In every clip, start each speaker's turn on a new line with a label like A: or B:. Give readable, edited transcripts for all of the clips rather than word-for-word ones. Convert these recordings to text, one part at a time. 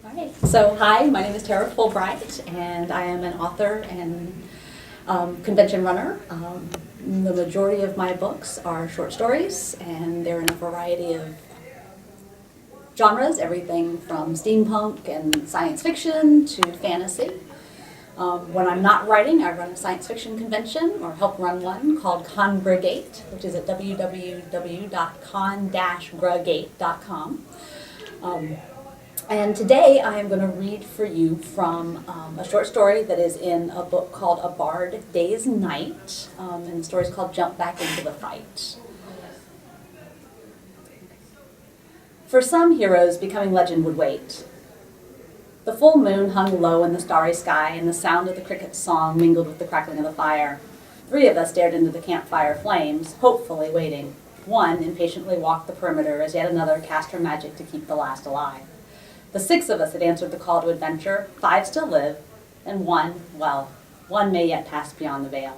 A: All right. So, hi, my name is Tera Fulbright, and I am an author and convention runner. The majority of my books are short stories, and they're in a variety of genres, everything from steampunk and science fiction to fantasy. When I'm not writing, I run a science fiction convention, or help run one, called Conbrigate, which is at www.con-brigate.com. And today I am going to read for you from a short story that is in a book called A Bard Day's Night, and the story is called Jump Back into the Fight. For some heroes, becoming legend would wait. The full moon hung low in the starry sky, and the sound of the cricket's song mingled with the crackling of the fire. 3 of us stared into the campfire flames, hopefully waiting. 1 impatiently walked the perimeter as yet another cast her magic to keep the last alive. The 6 of us had answered the call to adventure, 5 still live, and 1 may yet pass beyond the veil.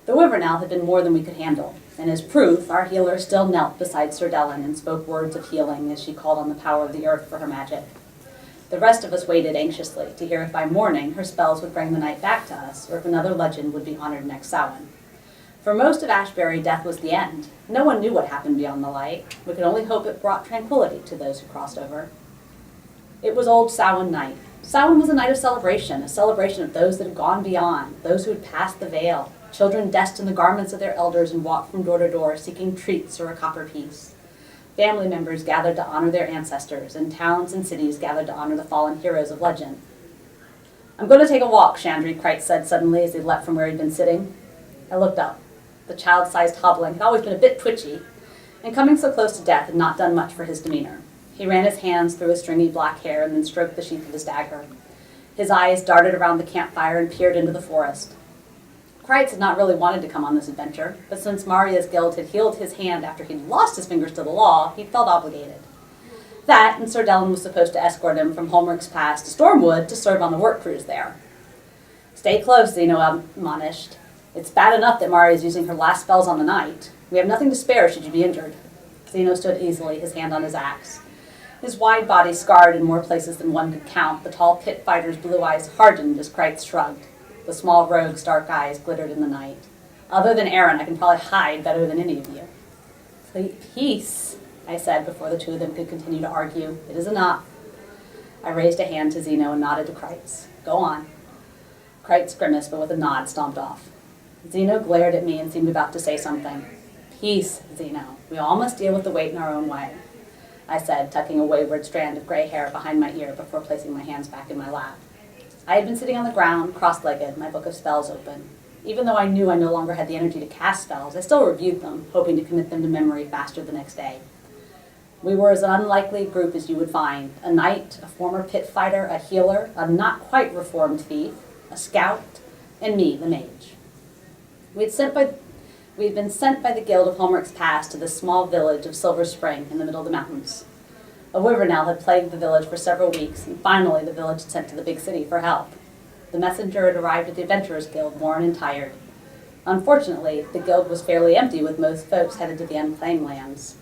A: The Wyvernal had been more than we could handle, and as proof, our healer still knelt beside Sir Dellen and spoke words of healing as she called on the power of the earth for her magic. The rest of us waited anxiously to hear if by morning her spells would bring the night back to us, or if another legend would be honored next Samhain. For most of Ashbury, death was the end. No one knew what happened beyond the light. We could only hope it brought tranquility to those who crossed over. It was old Samhain night. Samhain was a night of celebration, a celebration of those that had gone beyond, those who had passed the veil, children dressed in the garments of their elders and walked from door to door seeking treats or a copper piece. Family members gathered to honor their ancestors, and towns and cities gathered to honor the fallen heroes of legend. "I'm going to take a walk," Chandri Kreitz said suddenly as he leapt from where he'd been sitting. I looked up. The child-sized hobbling had always been a bit twitchy, and coming so close to death had not done much for his demeanor. He ran his hands through his stringy black hair and then stroked the sheath of his dagger. His eyes darted around the campfire and peered into the forest. Kreitz had not really wanted to come on this adventure, but since Maria's guild had healed his hand after he'd lost his fingers to the law, he felt obligated. That, and Sir Dellen was supposed to escort him from Holmerich's Pass to Stormwood to serve on the work cruise there. "Stay close," Zeno admonished. "It's bad enough that Maria is using her last spells on the night. We have nothing to spare should you be injured." Zeno stood easily, his hand on his axe. His wide body scarred in more places than one could count, the tall pit fighter's blue eyes hardened as Kreitz shrugged. The small rogue's dark eyes glittered in the night. "Other than Aaron, I can probably hide better than any of you." "Peace," I said before the 2 of them could continue to argue. "It is enough." I raised a hand to Zeno and nodded to Kreitz. "Go on." Kreitz grimaced, but with a nod stomped off. Zeno glared at me and seemed about to say something. "Peace, Zeno. We all must deal with the weight in our own way," I said, tucking a wayward strand of gray hair behind my ear before placing my hands back in my lap. I had been sitting on the ground, cross-legged, my book of spells open. Even though I knew I no longer had the energy to cast spells, I still reviewed them, hoping to commit them to memory faster the next day. We were as unlikely a group as you would find: a knight, a former pit fighter, a healer, a not-quite-reformed thief, a scout, and me, the mage. We had been sent by the Guild of Holmerich's Pass to the small village of Silver Spring in the middle of the mountains. A Wyvernal had plagued the village for several weeks, and finally the village had sent to the big city for help. The messenger had arrived at the Adventurers Guild, worn and tired. Unfortunately, the guild was fairly empty, with most folks headed to the unclaimed lands.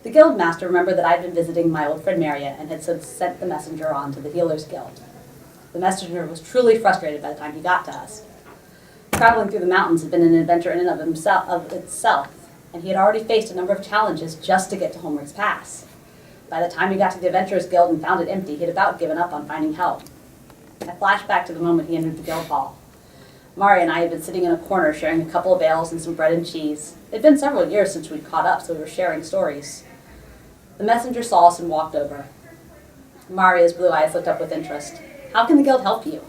A: The guild master remembered that I had been visiting my old friend Maria and had sent the messenger on to the Healers Guild. The messenger was truly frustrated by the time he got to us. Traveling through the mountains had been an adventure in and of itself, and he had already faced a number of challenges just to get to Holmerich's Pass. By the time he got to the Adventurers Guild and found it empty, he had about given up on finding help. I flashed back to the moment he entered the guild hall. Maria and I had been sitting in a corner sharing a couple of ales and some bread and cheese. It had been several years since we'd caught up, so we were sharing stories. The messenger saw us and walked over. Maria's blue eyes looked up with interest. "How can the guild help you?"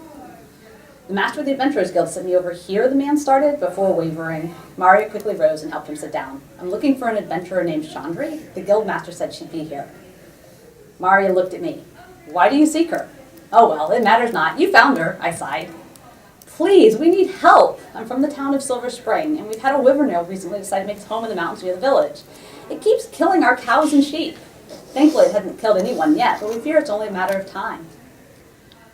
A: "The master of the Adventurers Guild sent me over here," the man started, before wavering. Maria quickly rose and helped him sit down. "I'm looking for an adventurer named Chandri. The guild master said she'd be here." Maria looked at me. "Why do you seek her?" "Oh well, it matters not. You found her," I sighed. "Please, we need help. I'm from the town of Silver Spring, and we've had a Wyvernal recently decide to make its home in the mountains near the village. It keeps killing our cows and sheep. Thankfully, it hasn't killed anyone yet, but we fear it's only a matter of time."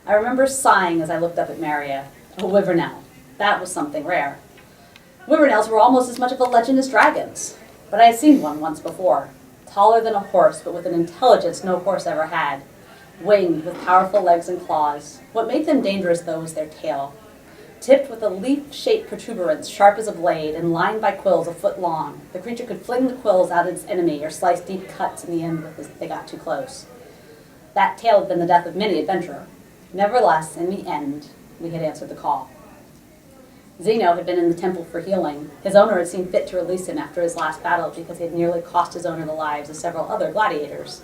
A: I remember sighing as I looked up at Maria. A Wyvernal. That was something rare. Wyvernals were almost as much of a legend as dragons, but I had seen one once before. Taller than a horse, but with an intelligence no horse ever had. winged with powerful legs and claws. What made them dangerous, though, was their tail. Tipped with a leaf-shaped protuberance sharp as a blade and lined by quills a foot long, the creature could fling the quills out at its enemy or slice deep cuts in the end if they got too close. That tail had been the death of many adventurer. Nevertheless, in the end, we had answered the call. Zeno had been in the temple for healing. His owner had seen fit to release him after his last battle because he had nearly cost his owner the lives of several other gladiators.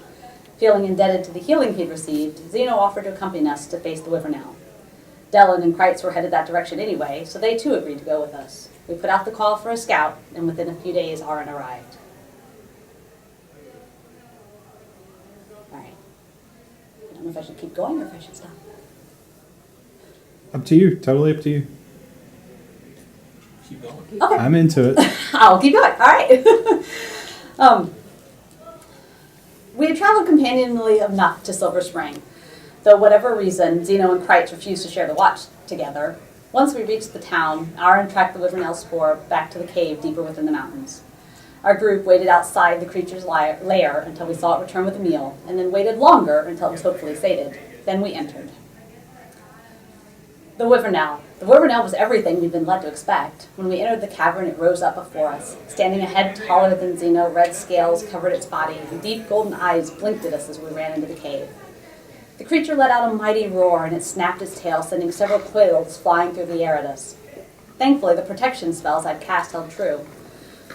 A: Feeling indebted to the healing he'd received, Zeno offered to accompany us to face the Wyvernell. Dellen and Kreitz were headed that direction anyway, so they too agreed to go with us. We put out the call for a scout, and within a few days, Aaron arrived. All right. I don't know if I should keep going or if I should stop.
B: Up to you. Totally up to you.
C: Keep going.
A: Okay.
B: I'm into it.
A: I'll keep going. All right. We had traveled companionably enough to Silver Spring, though whatever reason, Zeno and Kreitz refused to share the watch together. Once we reached the town, Aaron tracked the Wyvernell spoor back to the cave deeper within the mountains. Our group waited outside the creature's lair until we saw it return with a meal, and then waited longer until it was hopefully sated. Then we entered. The Wyvernell. The Wyvernell was everything we'd been led to expect. When we entered the cavern, it rose up before us. Standing a head taller than Zeno, red scales covered its body, and deep golden eyes blinked at us as we ran into the cave. The creature let out a mighty roar, and it snapped its tail, sending several quills flying through the air at us. Thankfully, the protection spells I'd cast held true.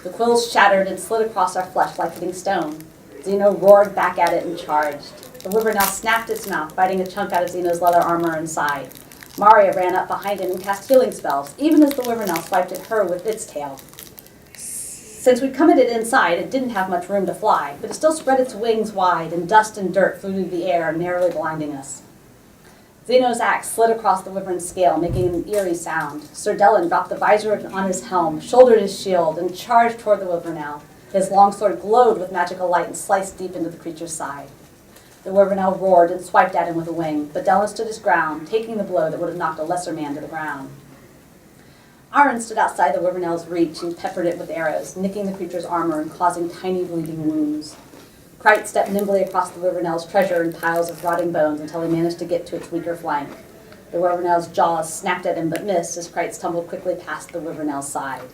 A: The quills shattered and slid across our flesh like hitting stone. Zeno roared back at it and charged. The Wyvernell snapped its mouth, biting a chunk out of Zeno's leather armor and side. Maria ran up behind it and cast healing spells, even as the Wyvernell swiped at her with its tail. Since we'd come at it inside, it didn't have much room to fly, but it still spread its wings wide, and dust and dirt flew through the air, narrowly blinding us. Zeno's axe slid across the wyvern's scale, making an eerie sound. Sir Dellen dropped the visor on his helm, shouldered his shield, and charged toward the Wyvernell. His longsword glowed with magical light and sliced deep into the creature's side. The Wyvernell roared and swiped at him with a wing, but Dellen stood his ground, taking the blow that would have knocked a lesser man to the ground. Aaron stood outside the Wyvernell's reach and peppered it with arrows, nicking the creature's armor and causing tiny bleeding wounds. Kreitz stepped nimbly across the Wyvernell's treasure and piles of rotting bones until he managed to get to its weaker flank. The Wyvernell's jaws snapped at him but missed as Kreitz tumbled quickly past the Wyvernell's side.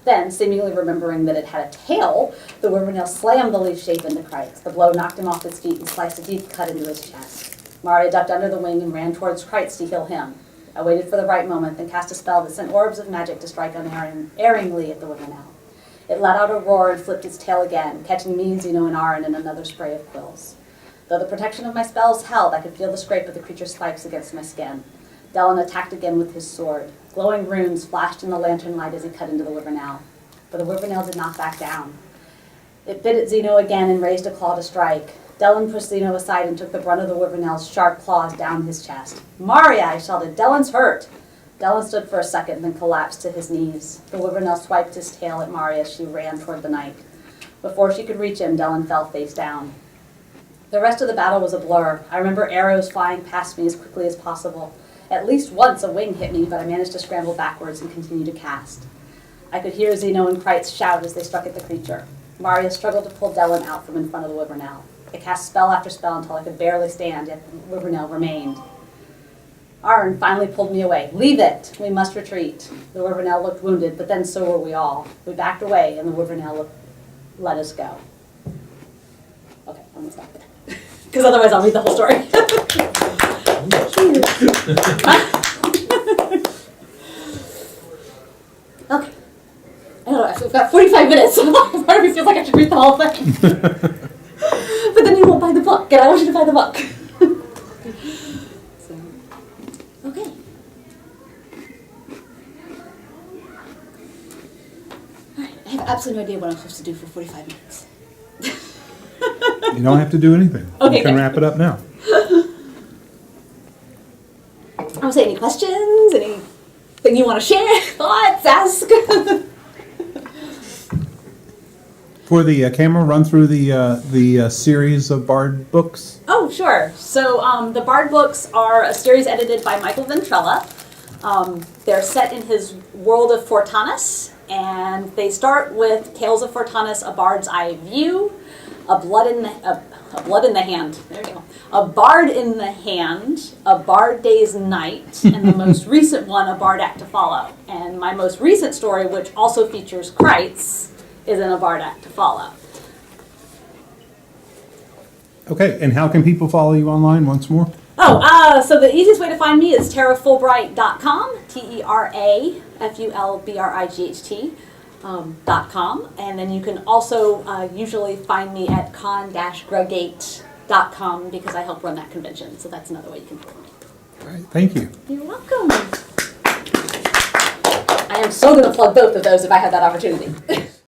A: Then, seemingly remembering that it had a tail, the Wyvernell slammed the leaf shape into Kreitz. The blow knocked him off his feet and sliced a deep cut into his chest. Maria ducked under the wing and ran towards Kreitz to heal him. I waited for the right moment, then cast a spell that sent orbs of magic to strike unerringly at the Wyvernell. It let out a roar and flipped its tail again, catching me, Zeno, and Aaron in another spray of quills. Though the protection of my spells held, I could feel the scrape of the creature's spikes against my skin. Dellen attacked again with his sword. Glowing runes flashed in the lantern light as he cut into the Wyvernell. But the Wyvernell did not back down. It bit at Zeno again and raised a claw to strike. Dellen pushed Zeno aside and took the brunt of the Wyvernell's sharp claws down his chest. "Maria!" I shouted. "Dellen's hurt!" Dellen stood for a second, then collapsed to his knees. The Wyvernell swiped his tail at Maria as she ran toward the knight. Before she could reach him, Dellen fell face down. The rest of the battle was a blur. I remember arrows flying past me as quickly as possible. At least once a wing hit me, but I managed to scramble backwards and continue to cast. I could hear Zeno and Kreitz shout as they struck at the creature. Maria struggled to pull Dellen out from in front of the Wyvernell. I cast spell after spell until I could barely stand, yet the Wyvernell remained. Aaron finally pulled me away. "Leave it! We must retreat." The Wyvernell looked wounded, but then so were we all. We backed away, and the Wyvernell let us go. Okay, I'm going to stop there. Because otherwise I'll read the whole story. Okay. I don't know, I've got 45 minutes, so part of me feels like I should read the whole thing. But then you won't buy the book, and I want you to buy the book. So, okay. Alright, I have absolutely no idea what I'm supposed to do for 45 minutes.
B: You don't have to do anything.
A: Okay,
B: You can
A: good.
B: wrap it up now.
A: I would say any questions, anything you want to share, thoughts, ask.
B: For the camera, run through the series of Bard books.
A: Oh, sure. So the Bard books are a series edited by Michael Ventrella. They're set in his world of Fortanus, and they start with Tales of Fortanus, A Bard's Eye View, A Blood in the A Blood in the Hand. There you go. A Bard in the Hand, A Bard Day's Night, and the most recent one, A Bard Act to Follow. And my most recent story, which also features Kreitz, is in A Bard Act to Follow.
B: Okay, and how can people follow you online once more?
A: So the easiest way to find me is terafulbright.com, TeraFulbright.com, and then you can also usually find me at con-grogate.com because I help run that convention, so that's another way you can follow me.
B: All right, thank you.
A: You're welcome. I am so going to plug both of those if I had that opportunity.